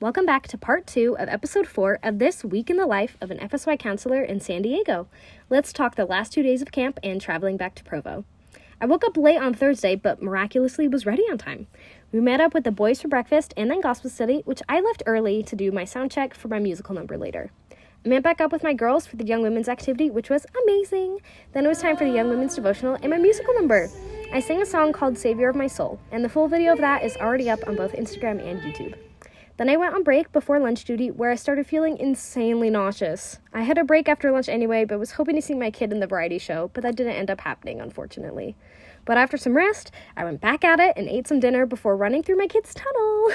Welcome back to part 2 of episode 4 of This Week in the Life of an FSY Counselor in San Diego. Let's talk the last 2 days of camp and traveling back to Provo. I woke up late on Thursday, but miraculously was ready on time. We met up with the boys for breakfast and then gospel study, which I left early to do my sound check for my musical number later. I met back up with my girls for the Young Women's activity, which was amazing. Then it was time for the Young Women's devotional and my musical number. I sang a song called Savior of My Soul, and the full video of that is already up on both Instagram and YouTube. Then I went on break before lunch duty, where I started feeling insanely nauseous. I had a break after lunch anyway, but was hoping to see my kid in the variety show, but that didn't end up happening, unfortunately. But after some rest, I went back at it and ate some dinner before running through my kid's tunnel.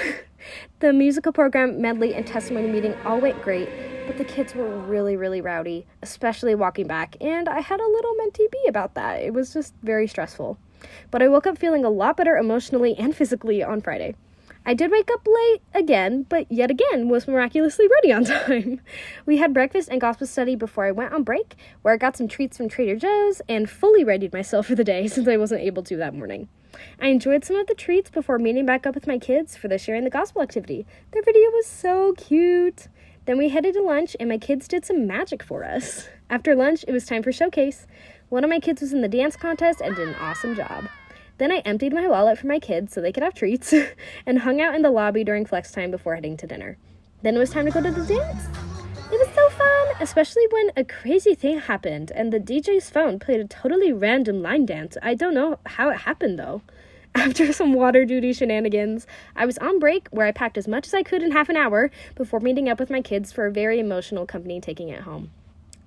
The musical program, medley, and testimony meeting all went great, but the kids were really rowdy, especially walking back, and I had a little mentee bee about that. It was just very stressful. But I woke up feeling a lot better emotionally and physically on Friday. I did wake up late again, but yet again was miraculously ready on time. We had breakfast and gospel study before I went on break, where I got some treats from Trader Joe's and fully readied myself for the day since I wasn't able to that morning. I enjoyed some of the treats before meeting back up with my kids for the sharing the gospel activity. Their video was so cute. Then we headed to lunch and my kids did some magic for us. After lunch, it was time for showcase. One of my kids was in the dance contest and did an awesome job. Then I emptied my wallet for my kids so they could have treats and hung out in the lobby during flex time before heading to dinner. Then it was time to go to the dance. It was so fun, especially when a crazy thing happened and the DJ's phone played a totally random line dance. I don't know how it happened though. After some water duty shenanigans, I was on break where I packed as much as I could in half an hour before meeting up with my kids for a very emotional company taking it home.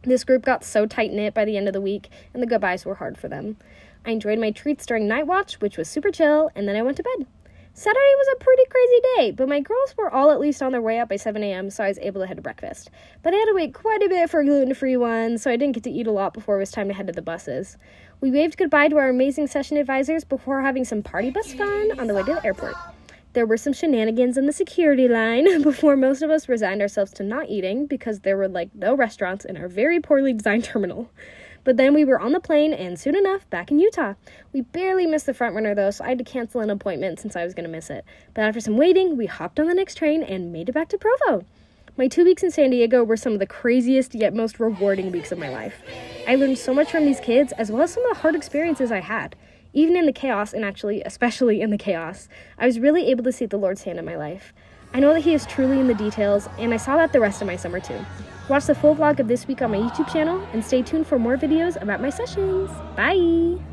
This group got so tight-knit by the end of the week, and the goodbyes were hard for them. I enjoyed my treats during night watch, which was super chill, and then I went to bed. Saturday was a pretty crazy day, but my girls were all at least on their way up by 7 a.m., so I was able to head to breakfast. But I had to wait quite a bit for a gluten-free one, so I didn't get to eat a lot before it was time to head to the buses. We waved goodbye to our amazing session advisors before having some party bus fun on the way to the airport. There were some shenanigans in the security line before most of us resigned ourselves to not eating because there were no restaurants in our very poorly designed terminal. But then we were on the plane and soon enough back in Utah. We barely missed the front runner though, so I had to cancel an appointment since I was going to miss it. But after some waiting, we hopped on the next train and made it back to Provo. My 2 weeks in San Diego were some of the craziest yet most rewarding weeks of my life. I learned so much from these kids as well as some of the hard experiences I had. Even in the chaos, and actually especially in the chaos, I was really able to see the Lord's hand in my life. I know that He is truly in the details, and I saw that the rest of my summer too. Watch the full vlog of this week on my YouTube channel, and stay tuned for more videos about my sessions. Bye!